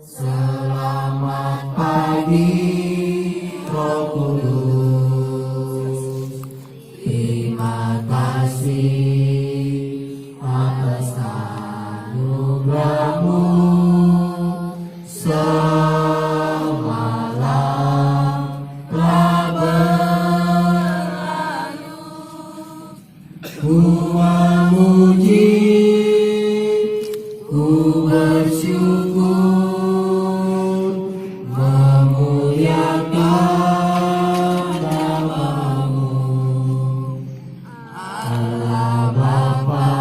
Selamat pagi, Roh Kudus. Terima kasih atas anugerah-Mu semalam telah berlalu. Ku memuji, ku bersyukur, memuliakan nama-Mu, Allah Bapa,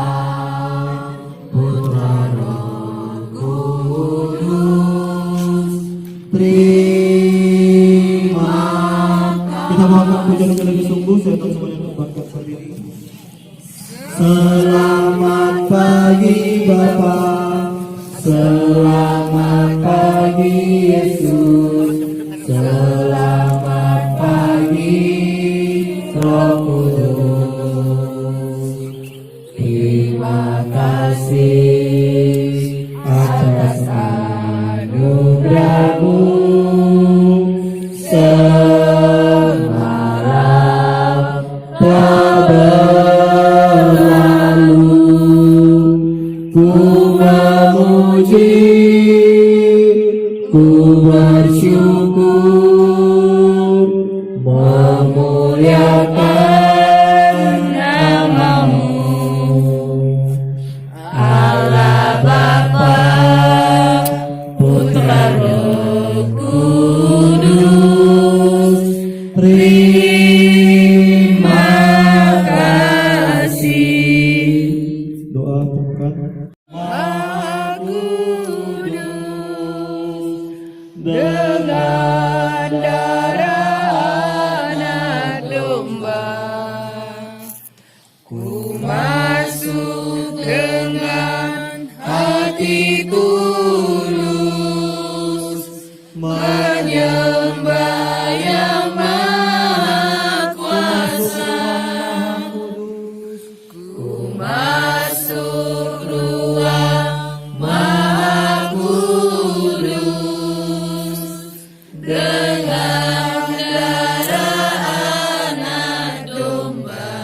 Putra, Roh Kudus. Terima kita mohon pujian yang lebih sungguh, saya tahu semuanya membangkit berdiri. Selamat pagi Bapa, selamat pagi Yesus, selamat pagi Roh Kudus. Terima kasih atas anugerah-Mu semalam telah berlalu. Ku memuji, ku bersyukur, memuliakan nama-Mu, Allah Bapa, Putra, Roh Kudus. Terima kasih. Doa pembukaan. Maha Kudus, dengan darah anak domba, ku masuk dengan hati tulus, menyembah Yang Maha Kuasa. Ku masuk ruang Maha Kudus dengan darah anak domba.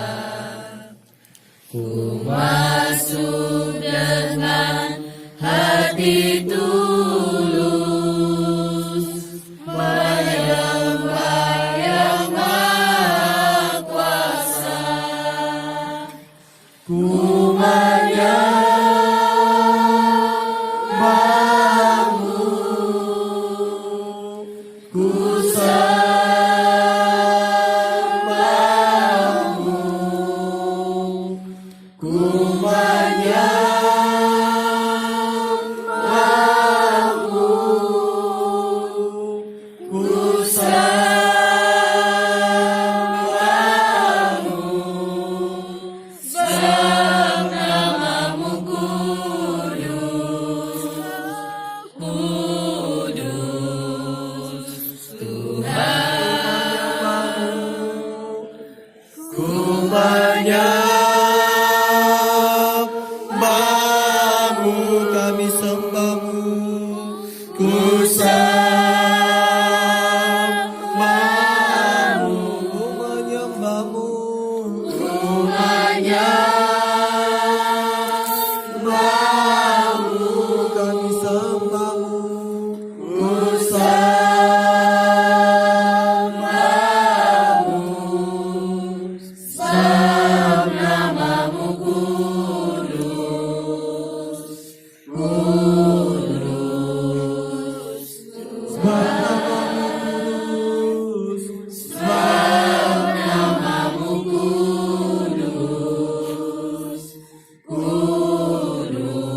Ku masuk dengan hati tulus, menyembah Yang Maha Kuasa. Ku menyembah-Mu, ku sembah-Mu, ku menyembah-Mu, ku sembah-Mu. Sebab nama-Mu kudus, kudus Tuhan. Ku menyembah-Mu, kami sembah-Mu, ku sembah-Mu, ku menyembah-Mu, ku menyembah-Mu, kami sembah-Mu, ku sembah-Mu. Sebab nama-Mu kudus, kudus. Sebab nama-Mu kudus, kudus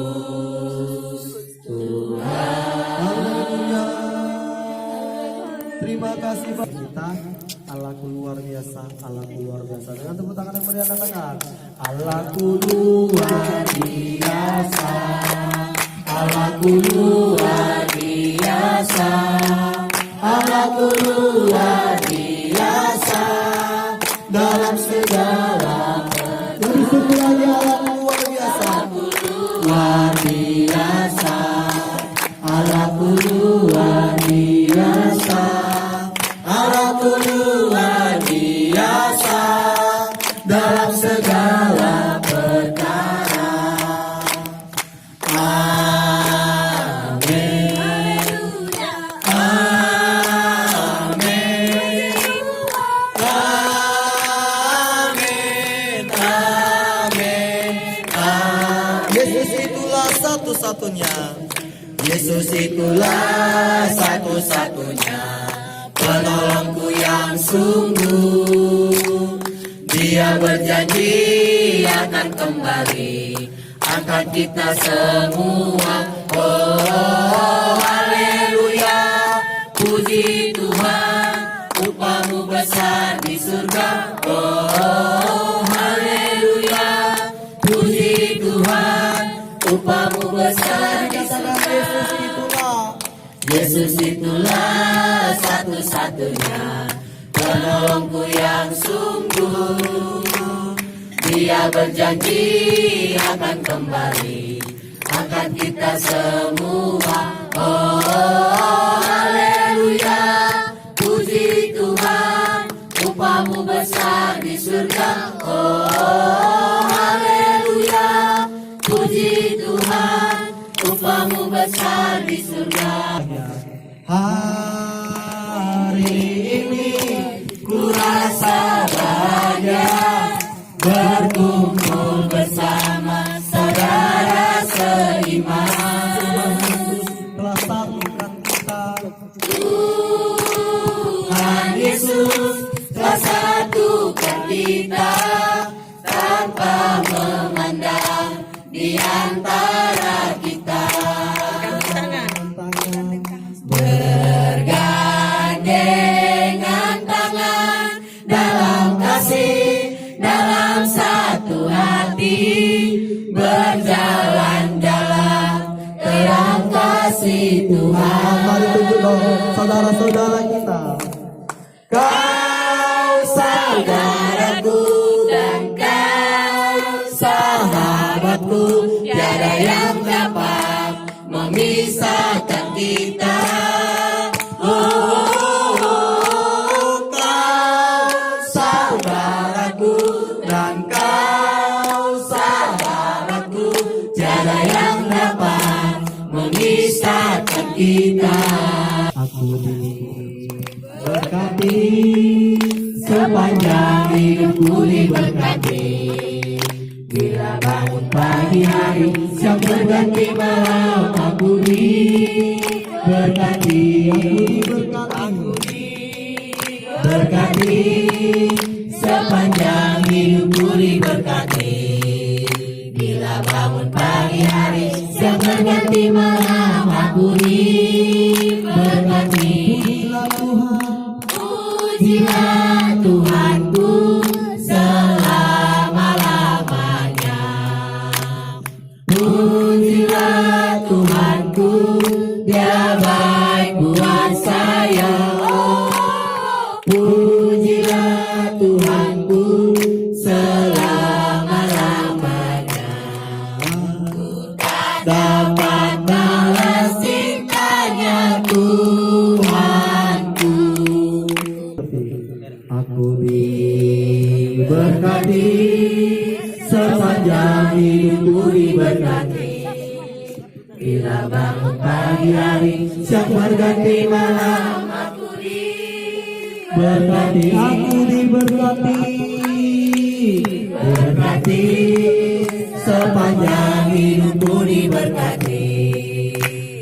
Tuhan. Haleluya. Terima kasih Bapak kita. Allahku luar biasa, Allahku luar biasa. Dengan tepuk tangan yang meriah katakan, Allahku luar biasa, Allahku luar biasa, Allahku luar biasa dalam segala Allahku luar biasa, luar biasa. satu-satunya. Yesus itulah satu-satunya penolongku yang sungguh. Dia berjanji akan kembali angkat kita semua. Oh, haleluya, puji Tuhan, upahmu besar di surga. Oh, haleluya, puji Tuhan, upahmu besar di surga. Yesus itulah satu-satunya penolongku yang sungguh. Dia berjanji akan kembali angkat kita semua. Oh, haleluya, puji Tuhan, upahmu besar di surga. Oh, haleluya, puji Tuhan, upahmu besar di surga. Hari ini ku rasa bahagia berkumpul bersama saudara seiman. Telah satukan kita. Tuhan Yesus telah satukan kita tanpa memandang di antara kita. Bergandengan tangan dalam kasih, dalam satu hati, berjalan dalam terang kasih Tuhan. Mari tunjuk dong saudara-saudara kita. Kau saudaraku dan kau sahabatku, tiada yang dapat memisahkan kita. Oh, kau saudaraku dan kau sahabatku, tiada yang dapat memisahkan kita. Aku Berkati sepanjang hidupku diberkati. Bila bangun pagi hari, siang berganti malam, aku diberkati. Berkati sepanjang hidupku diberkati. Bila bangun pagi hari, siang berganti malam, aku diberkati. Pujilah Tuhanku selama-lamanya. Pujilah Tuhanku, Dia baik buat saya. Pujilah Tuhanku selama-lamanya. Ku tak dapat balas cintanya Tuhanku. Aku diberkati sepanjang hidupku diberkati. Bila bangun pagi hari, siang berganti malam, aku diberkati. Aku diberkati. Berkati sepanjang hidupku diberkati.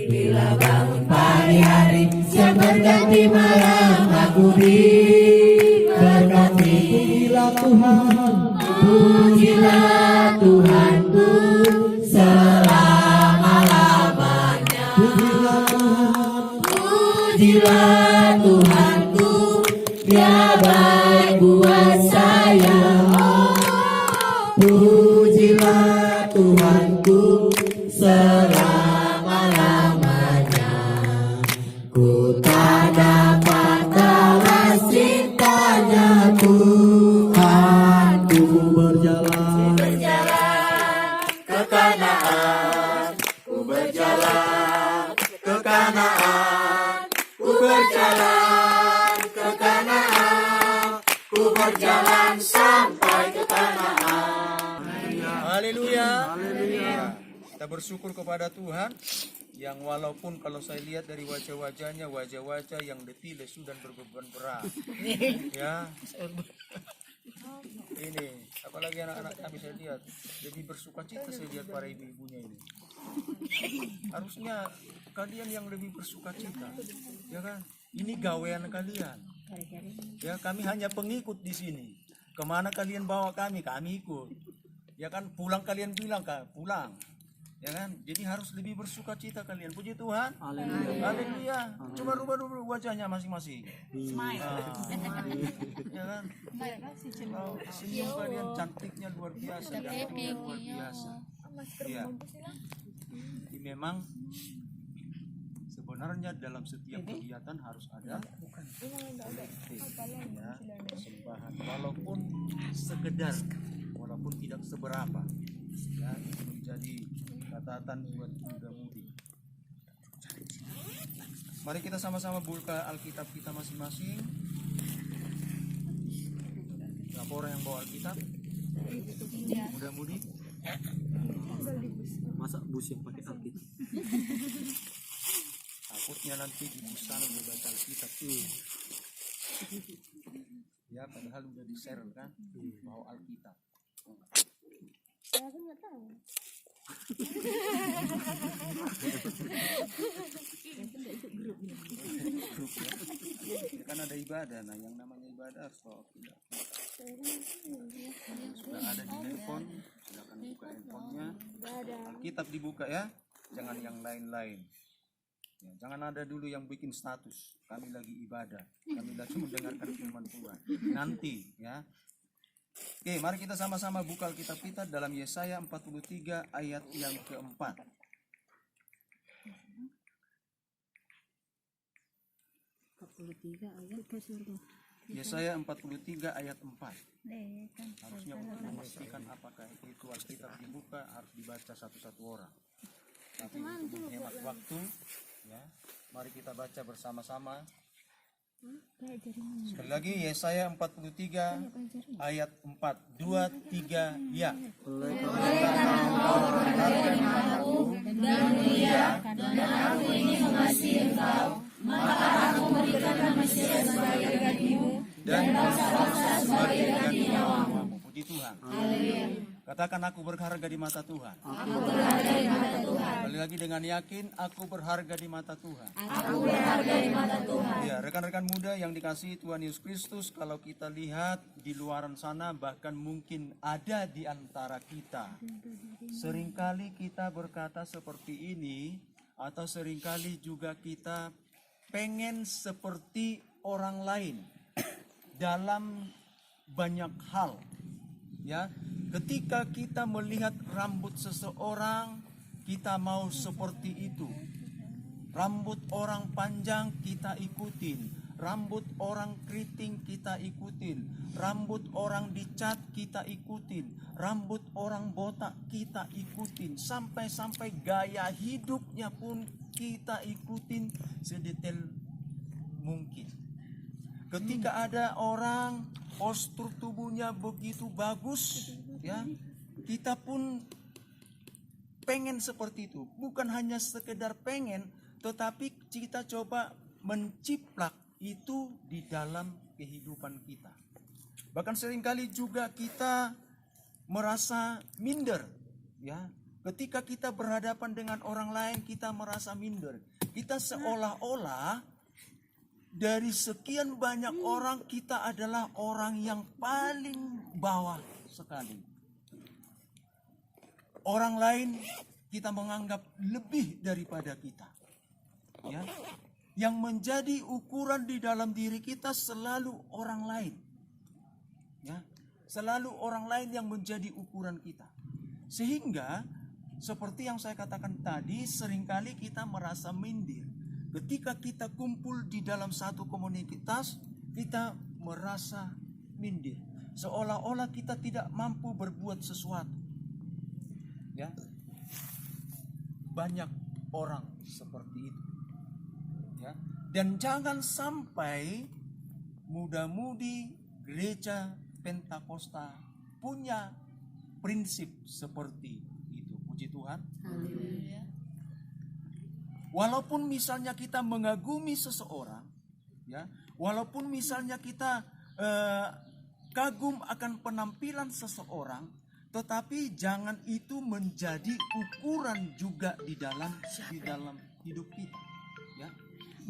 Bila bangun pagi hari, siang berganti malam, aku diberkati. Pujilah Tuhan. Pujilah Tuhanku selama-lamanya. Pujilah Tuhan. Pujilah Tuhanku, Dia baik buat saya. Pujilah Tuhanku selama-lamanya. Ku tak dapat balas cintanya Tuhan. Ku berjalan. Ke Kanaan, ku berjalan ke Kanaan, ku berjalan ke Kanaan, ku berjalan sampai ke Kanaan. Haleluya. Kita bersyukur kepada Tuhan yang walaupun kalau saya lihat dari wajah-wajahnya, wajah-wajah yang letih, lesu dan berbeban berat. Ya. Ini, apalagi apalagi anak-anak kami saya lihat lebih bersuka cita saya lihat para ibu-ibunya ini. Harusnya kalian yang lebih bersuka cita, ya kan? Ini gawean kalian. Ya, kami hanya pengikut di sini. Kemana kalian bawa kami ikut. Ya kan, pulang kalian bilang pulang. Ya kan, jadi harus lebih bersuka cita kalian. Puji Tuhan. Haleluya. Coba rubah dulu wajahnya masing-masing. Smile. Ya kan, senyum kalian cantiknya luar biasa, gantengnya luar biasa. Ya. Jadi memang sebenarnya dalam setiap kegiatan harus ada kolektif, ya, persembahan, walaupun sekedar, walaupun tidak seberapa, ya, itu menjadi catatan buat muda-mudi. Mari kita sama-sama buka Alkitab kita masing-masing. Berapa orang yang bawa Alkitab? Muda-mudi. Masa bus yang pakai Alkitab? Takutnya nanti di sana udah baca Alkitab tuh. Ya, padahal udah di-share kan, bawa Alkitab. Aku nggak tahu. Grup ya. Kan ada ibadah, nah yang namanya ibadah harus bawa Alkitab. Sudah ada di handphone, silakan buka handphonenya. Alkitab dibuka ya, jangan yang lain-lain. Ya, jangan ada dulu yang bikin status kami lagi ibadah, kami lagi mendengarkan firman Tuhan. Nanti ya. Oke, mari kita sama-sama buka Alkitab kita dalam Yesaya 43 ayat yang keempat. Yesaya 43 ayat 4. Harusnya untuk memastikan apakah itu Alkitab dibuka harus dibaca satu-satu orang. Tapi untuk menghemat waktu, ya, mari kita baca bersama-sama. Sekali lagi Yesaya 43 ayat 4. 2, 3, ya. Oleh karena engkau berharga di mataku dan mulia, dan aku ini mengasihi engkau, maka aku memberikan Mesias sebagai gantimu dan bangsa-bangsa sebagai ganti nyawamu. Puji Tuhan. Haleluya. Katakan aku berharga di mata Tuhan. Aku berharga di mata Tuhan. Kembali lagi dengan yakin aku berharga di mata Tuhan. Aku berharga di mata Tuhan. Ya, rekan-rekan muda yang dikasihi Tuhan Yesus Kristus, kalau kita lihat di luaran sana bahkan mungkin ada di antara kita. Seringkali kita berkata seperti ini atau seringkali juga kita pengen seperti orang lain dalam banyak hal. Ya, ketika kita melihat rambut seseorang, kita mau seperti itu. Rambut orang panjang kita ikutin, rambut orang keriting kita ikutin, rambut orang dicat kita ikutin, rambut orang botak kita ikutin, sampai-sampai gaya hidupnya pun kita ikutin sedetail mungkin. Ketika ada orang postur tubuhnya begitu bagus, ya, kita pun pengen seperti itu. Bukan hanya sekedar pengen, tetapi kita coba menciplak itu di dalam kehidupan kita. Bahkan seringkali juga kita merasa minder, ya. Ketika kita berhadapan dengan orang lain, kita merasa minder. Kita seolah-olah dari sekian banyak orang, kita adalah orang yang paling bawah sekali. Orang lain kita menganggap lebih daripada kita. Ya. Yang menjadi ukuran di dalam diri kita selalu orang lain. Ya. Selalu orang lain yang menjadi ukuran kita. Sehingga seperti yang saya katakan tadi, seringkali kita merasa minder. Ketika kita kumpul di dalam satu komunitas, kita merasa minder. Seolah-olah kita tidak mampu berbuat sesuatu. Ya. Banyak orang seperti itu. Ya. Dan jangan sampai muda-mudi gereja Pentakosta punya prinsip seperti itu. Puji Tuhan. Haleluya. Walaupun misalnya kita mengagumi seseorang, ya, walaupun misalnya kita kagum akan penampilan seseorang, tetapi jangan itu menjadi ukuran juga di dalam hidup kita. Ya.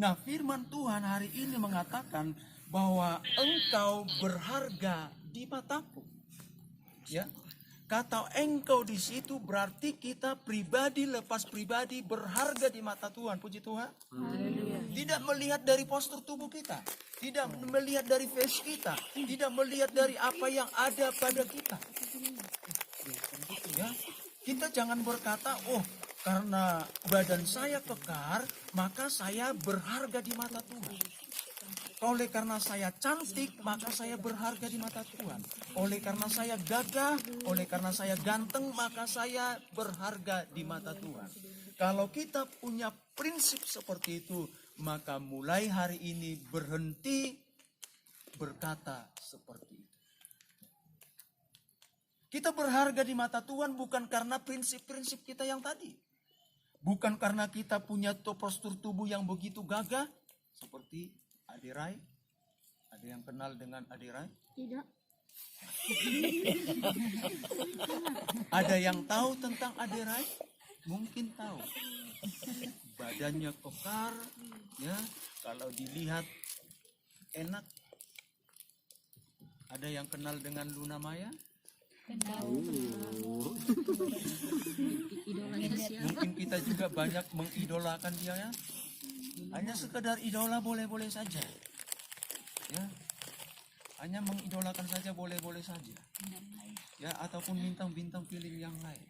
Nah, firman Tuhan hari ini mengatakan bahwa engkau berharga di mataku. Ya. Kata engkau di situ berarti kita pribadi lepas pribadi berharga di mata Tuhan. Puji Tuhan. Tidak melihat dari postur tubuh kita, tidak melihat dari face kita, tidak melihat dari apa yang ada pada kita. Ya, kita jangan berkata, oh karena badan saya kekar, maka saya berharga di mata Tuhan. Oleh karena saya cantik, maka saya berharga di mata Tuhan. Oleh karena saya gagah, oleh karena saya ganteng, maka saya berharga di mata Tuhan. Kalau kita punya prinsip seperti itu, maka mulai hari ini berhenti berkata seperti itu. Kita berharga di mata Tuhan bukan karena prinsip-prinsip kita yang tadi. Bukan karena kita punya postur tubuh yang begitu gagah, seperti Adirai. Ada yang kenal dengan Adirai? Tidak. Ada yang tahu tentang Adirai? Mungkin tahu. Badannya kekar, ya. Kalau dilihat enak. Ada yang kenal dengan Luna Maya? Mungkin kita juga banyak mengidolakan dia, ya. Hanya sekedar idola boleh-boleh saja. Ya. Hanya mengidolakan saja boleh-boleh saja. Ya, ataupun bintang-bintang film yang lain.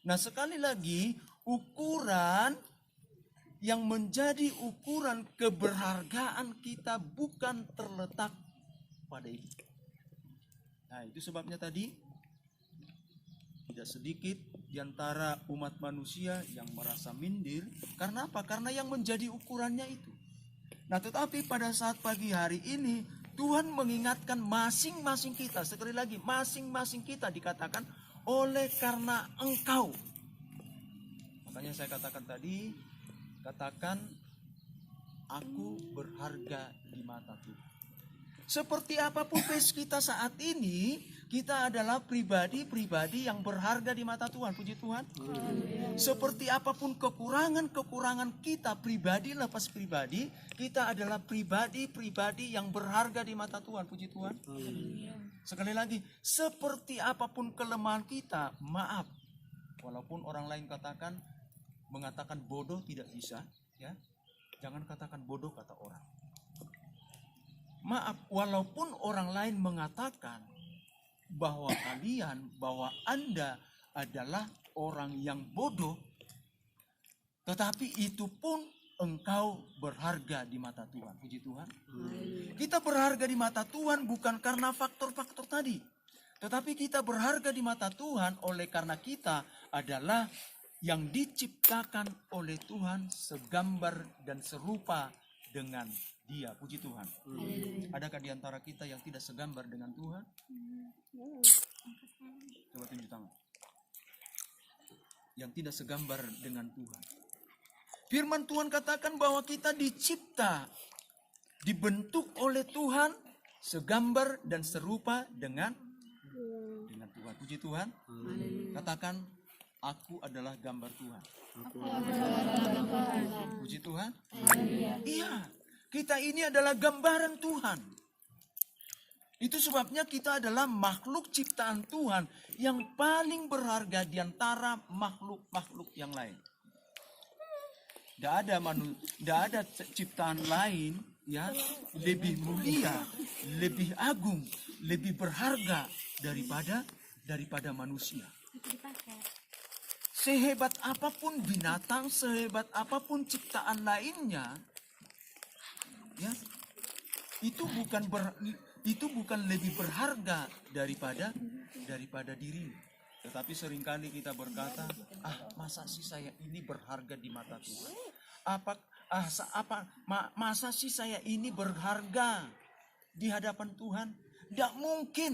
Nah, sekali lagi ukuran yang menjadi ukuran keberhargaan kita bukan terletak pada itu. Nah, itu sebabnya tadi tidak sedikit di antara umat manusia yang merasa minder. Karena apa? Karena yang menjadi ukurannya itu. Nah, tetapi pada saat pagi hari ini Tuhan mengingatkan masing-masing kita. Sekali lagi, masing-masing kita dikatakan oleh karena engkau. Makanya saya katakan tadi, katakan aku berharga di mata Tuhan. Seperti apapun face kita saat ini, kita adalah pribadi-pribadi yang berharga di mata Tuhan. Puji Tuhan. Seperti apapun kekurangan-kekurangan kita pribadi lepas pribadi, kita adalah pribadi-pribadi yang berharga di mata Tuhan. Puji Tuhan. Sekali lagi, seperti apapun kelemahan kita, maaf. Walaupun orang lain mengatakan bodoh tidak bisa, ya. Jangan katakan bodoh kata orang. Maaf, walaupun orang lain mengatakan bahwa Anda adalah orang yang bodoh, tetapi itu pun engkau berharga di mata Tuhan. Puji Tuhan. Kita berharga di mata Tuhan bukan karena faktor-faktor tadi, tetapi kita berharga di mata Tuhan oleh karena kita adalah yang diciptakan oleh Tuhan segambar dan serupa dengan Dia. Puji Tuhan. Adakah di antara kita yang tidak segambar dengan Tuhan? Coba tunjuk tangan. Yang tidak segambar dengan Tuhan. Firman Tuhan katakan bahwa kita dicipta, dibentuk oleh Tuhan segambar dan serupa dengan Tuhan. Puji Tuhan. Katakan, aku adalah gambar Tuhan. Puji Tuhan. Iya. Kita ini adalah gambaran Tuhan. Itu sebabnya kita adalah makhluk ciptaan Tuhan yang paling berharga di antara makhluk-makhluk yang lain. Tidak ada ciptaan lain ya lebih mulia, lebih agung, lebih berharga daripada manusia. Sehebat apapun binatang, sehebat apapun ciptaan lainnya, ya, itu bukan lebih berharga daripada dirimu. Tetapi seringkali kita berkata, masa sih saya ini berharga di mata Tuhan? Masa sih saya ini berharga di hadapan Tuhan? Tidak mungkin.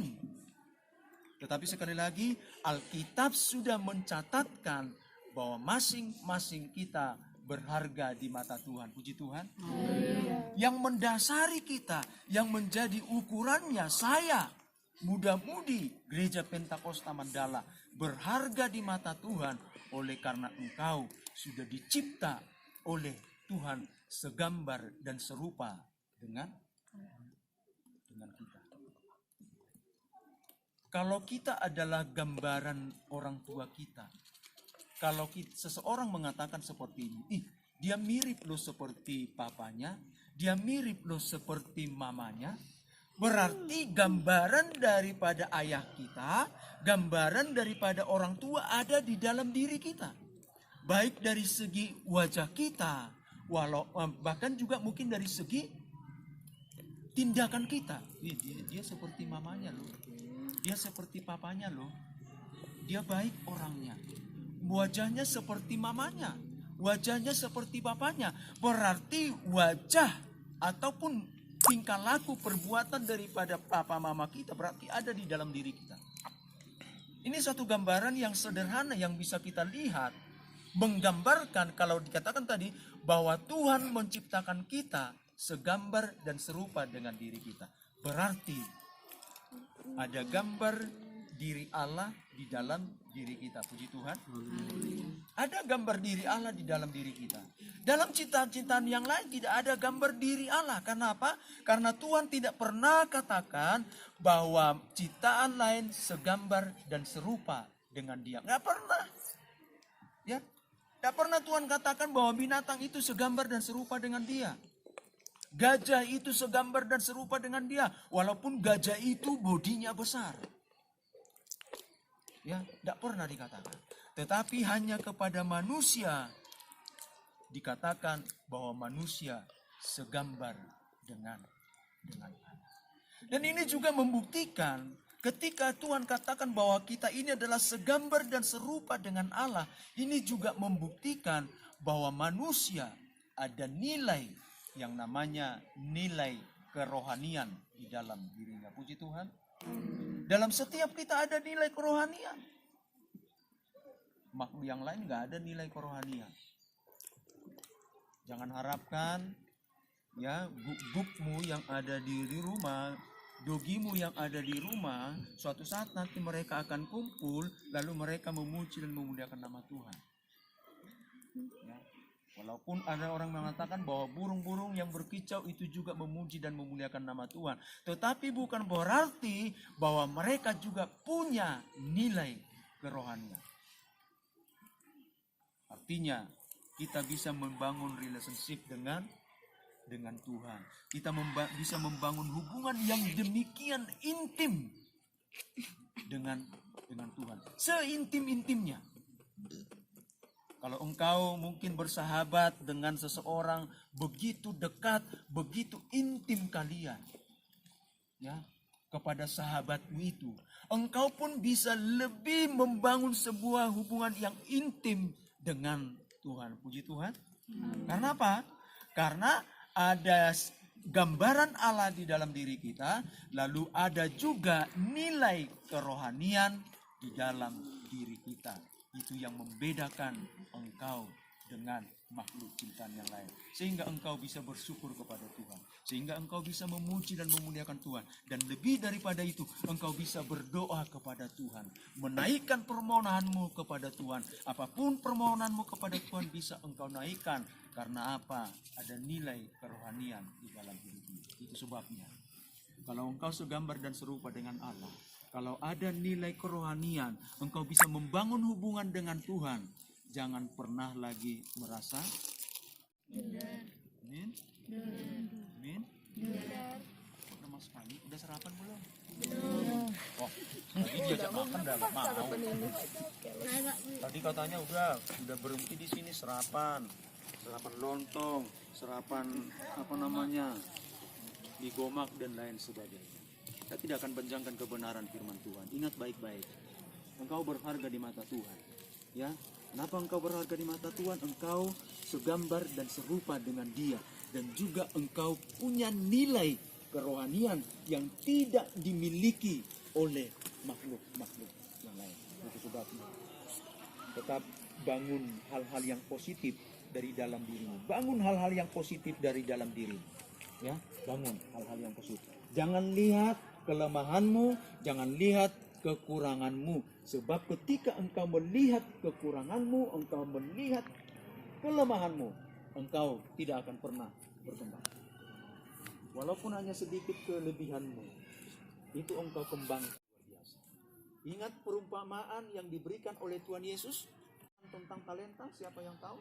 Tetapi sekali lagi, Alkitab sudah mencatatkan bahwa masing-masing kita berharga di mata Tuhan. Puji Tuhan. Yang mendasari kita, yang menjadi ukurannya saya muda-mudi Gereja Pentakosta Mandala berharga di mata Tuhan oleh karena engkau sudah dicipta oleh Tuhan segambar dan serupa dengan kita. Kalau kita adalah gambaran orang tua kita, kalau seseorang mengatakan seperti ini, dia mirip loh seperti papanya, dia mirip loh seperti mamanya, berarti gambaran daripada ayah kita, gambaran daripada orang tua ada di dalam diri kita. Baik dari segi wajah kita, bahkan juga mungkin dari segi tindakan kita. Dia seperti mamanya loh. Dia seperti papanya loh. Dia baik orangnya. Wajahnya seperti mamanya. Wajahnya seperti papanya. Berarti wajah ataupun tingkah laku perbuatan daripada papa mama kita berarti ada di dalam diri kita. Ini satu gambaran yang sederhana yang bisa kita lihat. Menggambarkan kalau dikatakan tadi bahwa Tuhan menciptakan kita segambar dan serupa dengan diri kita. Berarti ada gambar diri Allah di dalam diri kita. Puji Tuhan. Ada gambar diri Allah di dalam diri kita. Dalam ciptaan-ciptaan yang lain tidak ada gambar diri Allah. Karena apa? Karena Tuhan tidak pernah katakan bahwa ciptaan lain segambar dan serupa dengan Dia. Nggak pernah. Ya, nggak pernah Tuhan katakan bahwa binatang itu segambar dan serupa dengan Dia. Gajah itu segambar dan serupa dengan Dia, walaupun gajah itu bodinya besar. Ya, tidak pernah dikatakan. Tetapi hanya kepada manusia dikatakan bahwa manusia segambar dengan Allah. Dan ini juga membuktikan ketika Tuhan katakan bahwa kita ini adalah segambar dan serupa dengan Allah, ini juga membuktikan bahwa manusia ada nilai yang namanya nilai kerohanian di dalam dirinya. Puji Tuhan. Dalam setiap kita ada nilai kerohanian. Makhluk yang lain nggak ada nilai kerohanian. Jangan harapkan ya gugukmu yang ada di rumah, dogimu yang ada di rumah, suatu saat nanti mereka akan kumpul lalu mereka memuji dan memuliakan nama Tuhan. Ya. Walaupun ada orang mengatakan bahwa burung-burung yang berkicau itu juga memuji dan memuliakan nama Tuhan. Tetapi bukan berarti bahwa mereka juga punya nilai kerohanian. Artinya kita bisa membangun relationship dengan Tuhan. Kita bisa membangun hubungan yang demikian intim dengan Tuhan. Seintim-intimnya. Kalau engkau mungkin bersahabat dengan seseorang begitu dekat, begitu intim kalian, ya, kepada sahabatmu itu, engkau pun bisa lebih membangun sebuah hubungan yang intim dengan Tuhan. Puji Tuhan. Karena apa? Karena ada gambaran Allah di dalam diri kita, lalu ada juga nilai kerohanian di dalam diri kita. Itu yang membedakan engkau dengan makhluk ciptaan yang lain. Sehingga engkau bisa bersyukur kepada Tuhan. Sehingga engkau bisa memuji dan memuliakan Tuhan. Dan lebih daripada itu, engkau bisa berdoa kepada Tuhan. Menaikkan permohonanmu kepada Tuhan. Apapun permohonanmu kepada Tuhan bisa engkau naikkan. Karena apa? Ada nilai kerohanian di dalam hidupmu. Itu sebabnya. Kalau engkau segambar dan serupa dengan Allah, kalau ada nilai kerohanian, engkau bisa membangun hubungan dengan Tuhan. Jangan pernah lagi merasa. Amin. Amin. Udah mas sekali, udah sarapan belum? Belum. Oh, tadi diajak makan udah gak mau. Tadi katanya udah berhenti di sini sarapan lontong, sarapan apa namanya, mie gomak dan lain sebagainya. Kita tidak akan benjangkan kebenaran firman Tuhan. Ingat baik-baik. Engkau berharga di mata Tuhan. Ya, kenapa engkau berharga di mata Tuhan? Engkau segambar dan serupa dengan Dia. Dan juga engkau punya nilai kerohanian yang tidak dimiliki oleh makhluk-makhluk yang lain. Itu sebabnya. Tetap bangun hal-hal yang positif dari dalam dirimu. Bangun hal-hal yang positif dari dalam dirimu. Ya, bangun hal-hal yang positif. Jangan lihat kelemahanmu, jangan lihat kekuranganmu. Sebab ketika engkau melihat kekuranganmu, engkau melihat kelemahanmu, engkau tidak akan pernah berkembang. Walaupun hanya sedikit kelebihanmu, itu engkau kembang luar biasa. Ingat perumpamaan yang diberikan oleh Tuhan Yesus tentang talenta, siapa yang tahu?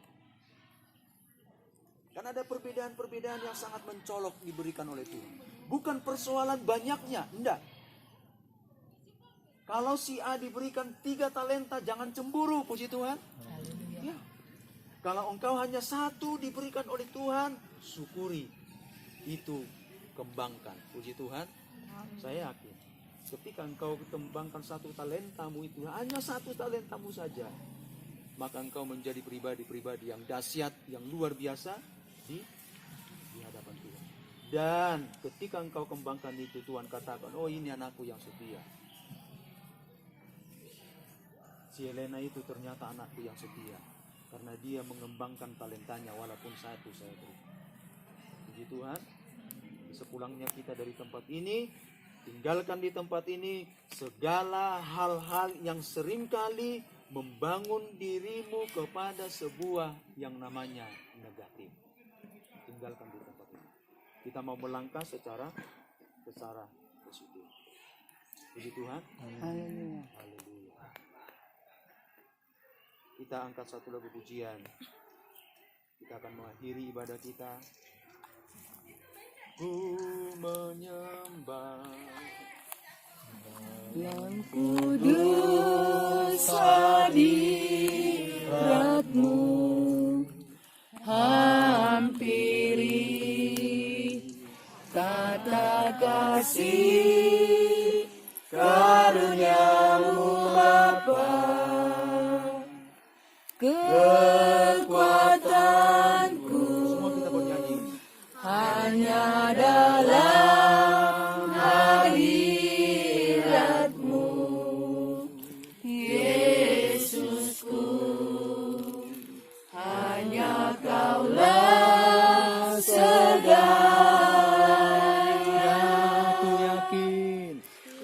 Kan ada perbedaan-perbedaan yang sangat mencolok diberikan oleh Tuhan. Bukan persoalan banyaknya, enggak. Kalau si A diberikan 3 talenta, jangan cemburu, puji Tuhan. Ya. Kalau engkau hanya 1 diberikan oleh Tuhan, syukuri. Itu kembangkan, puji Tuhan. Saya yakin, ketika engkau kembangkan 1 talentamu itu, hanya 1 talentamu saja, maka engkau menjadi pribadi-pribadi yang dahsyat, yang luar biasa di hadapan Tuhan. Dan ketika engkau kembangkan itu, Tuhan katakan, oh ini anakku yang setia. Si Elena itu ternyata anakku yang setia, karena dia mengembangkan talentanya walaupun 1 saya beri. Puji Tuhan. Sepulangnya kita dari tempat ini, tinggalkan di tempat ini segala hal-hal yang seringkali membangun dirimu kepada sebuah yang namanya negatif. Tinggalkan di tempat ini. Kita mau melangkah secara positif. Puji Tuhan. Haleluya. Kita angkat 1 lagu pujian. Kita akan mengakhiri ibadah kita. Ku menyembah yang kudus hadirat-Mu, hampiri tata kasih karunia-Mu Bapa. Kekuatanku semua kita bernyanyi. hanya dalam hadirat-Mu, Yesusku. Hanya Kaulah segalanya.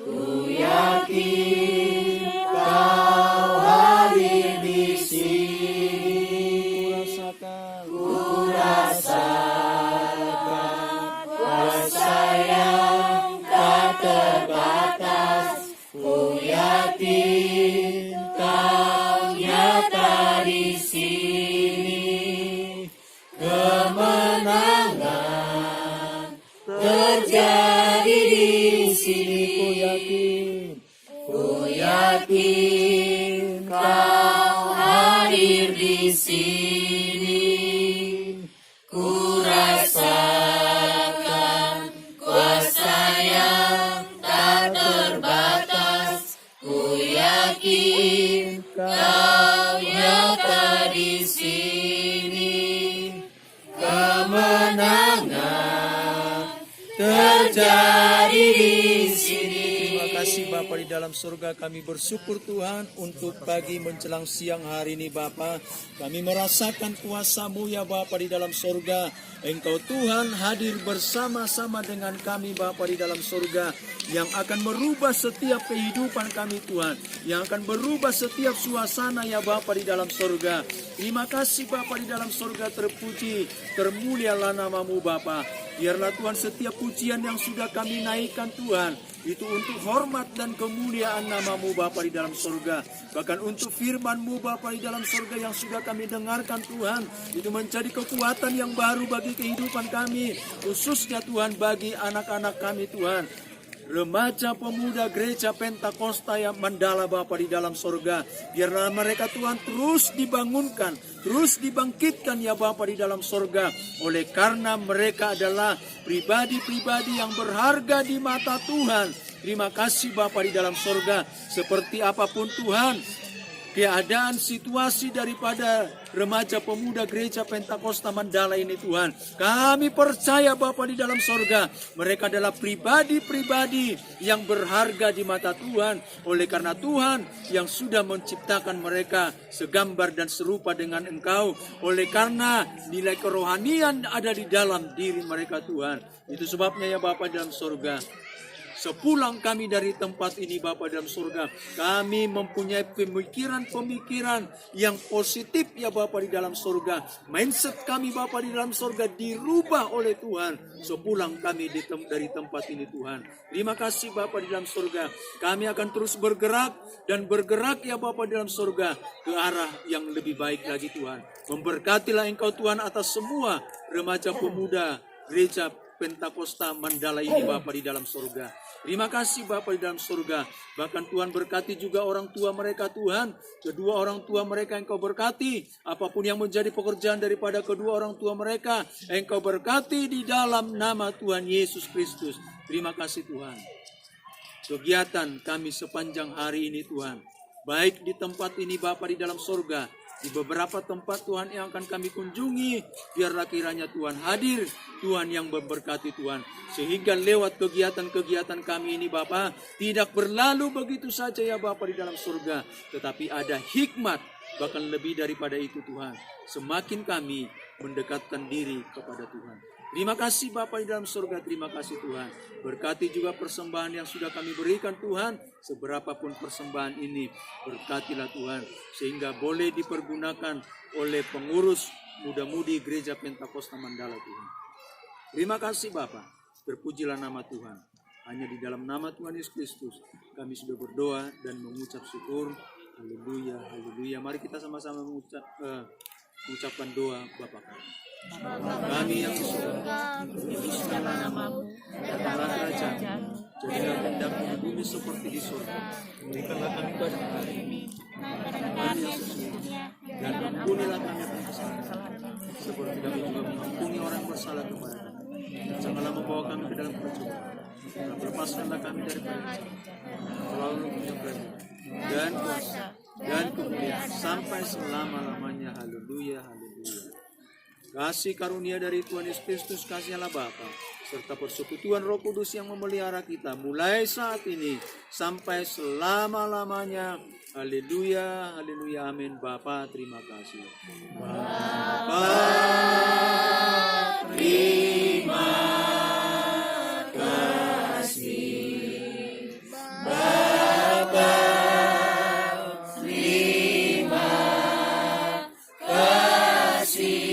Ku yakin Kau hadir di sini. ku Rasakan kuasa yang tak terbatas. Ku yakin Kau nyata di sini. Kemenangan terjadi di sini. Ku yakin Kau hadir di sini. Ku rasakan kuasa yang tak terbatas. Ku yakin Kau nyata di sini. Kemenangan terjadi di sini. Terima kasih Bapa di dalam surga, kami bersyukur Tuhan untuk pagi menjelang siang hari ini Bapa. Kami merasakan kuasa-Mu ya Bapa di dalam surga. Engkau Tuhan hadir bersama-sama dengan kami Bapa di dalam surga, yang akan merubah setiap kehidupan kami Tuhan, yang akan berubah setiap suasana ya Bapa di dalam surga. Terima kasih Bapa di dalam surga, terpuji, termulialah nama-Mu Bapa. Biarlah Tuhan setiap pujian yang sudah kami naikkan Tuhan, itu untuk hormat dan kemuliaan nama-Mu Bapa di dalam surga. Bahkan untuk firman-Mu Bapa di dalam surga yang sudah kami dengarkan Tuhan, itu menjadi kekuatan yang baru bagi kehidupan kami, khususnya Tuhan bagi anak-anak kami Tuhan. Remaja pemuda gereja Pentakosta yang Mandala Bapa di dalam surga. Biarlah mereka Tuhan terus dibangunkan, terus dibangkitkan ya Bapa di dalam surga. Oleh karena mereka adalah pribadi-pribadi yang berharga di mata Tuhan. Terima kasih Bapa di dalam surga. Seperti apapun Tuhan keadaan situasi daripada remaja pemuda gereja Pentakosta Mandala ini Tuhan, kami percaya Bapa di dalam sorga, mereka adalah pribadi-pribadi yang berharga di mata Tuhan. Oleh karena Tuhan yang sudah menciptakan mereka segambar dan serupa dengan Engkau. Oleh karena nilai kerohanian ada di dalam diri mereka Tuhan. Itu sebabnya ya Bapa di dalam sorga, sepulang kami dari tempat ini Bapa dalam surga, kami mempunyai pemikiran-pemikiran yang positif ya Bapa di dalam surga. Mindset kami Bapa di dalam surga dirubah oleh Tuhan sepulang kami dari tempat ini Tuhan. Terima kasih Bapa di dalam surga. Kami akan terus bergerak dan bergerak ya Bapa di dalam surga ke arah yang lebih baik lagi Tuhan. Memberkatilah Engkau Tuhan atas semua remaja pemuda Gereja Pentakosta Mandala ini Bapa di dalam surga. Terima kasih Bapa di dalam surga. Bahkan Tuhan berkati juga orang tua mereka Tuhan. Kedua orang tua mereka Engkau berkati. Apapun yang menjadi pekerjaan daripada kedua orang tua mereka, Engkau berkati di dalam nama Tuhan Yesus Kristus. Terima kasih Tuhan. Kegiatan kami sepanjang hari ini Tuhan, baik di tempat ini Bapa di dalam surga, di beberapa tempat Tuhan yang akan kami kunjungi, biarlah kiranya Tuhan hadir, Tuhan yang memberkati Tuhan. Sehingga lewat kegiatan-kegiatan kami ini Bapa, tidak berlalu begitu saja ya Bapa di dalam surga, tetapi ada hikmat, bahkan lebih daripada itu Tuhan. Semakin kami mendekatkan diri kepada Tuhan. Terima kasih Bapa di dalam surga, terima kasih Tuhan. Berkati juga persembahan yang sudah kami berikan Tuhan. Seberapapun persembahan ini, berkatilah Tuhan. Sehingga boleh dipergunakan oleh pengurus muda-mudi Gereja Pentakosta Mandala Tuhan. Terima kasih Bapa, terpujilah nama Tuhan. Hanya di dalam nama Tuhan Yesus Kristus kami sudah berdoa dan mengucap syukur. Haleluya, haleluya. Mari kita sama-sama mengucapkan doa Bapa kami. Kami yang di surga, dikuduskanlah namamu, datanglah kerajaan-mu, jadilah kehendakmu di bumi seperti di surga. Berikanlah kami pada hari ini kami yang sesungguhnya, dan ampunilah kami akan kesalahan kami, seperti kami juga mengampuni orang yang bersalah kepada kami. Janganlah membawa kami ke dalam percobaan, dan lepaskanlah kami dari selalu punya kerajaan dan kuasa dan kemuliaan sampai selama-lamanya. Haleluya, haleluya. Kasih karunia dari Tuhan Yesus Kristus, kasih Allah Bapa, serta persekutuan Roh Kudus yang memelihara kita mulai saat ini sampai selama-lamanya. Haleluya, haleluya, amin. Bapa, terima kasih. Bapa, terima kasih. Bapa, terima kasih.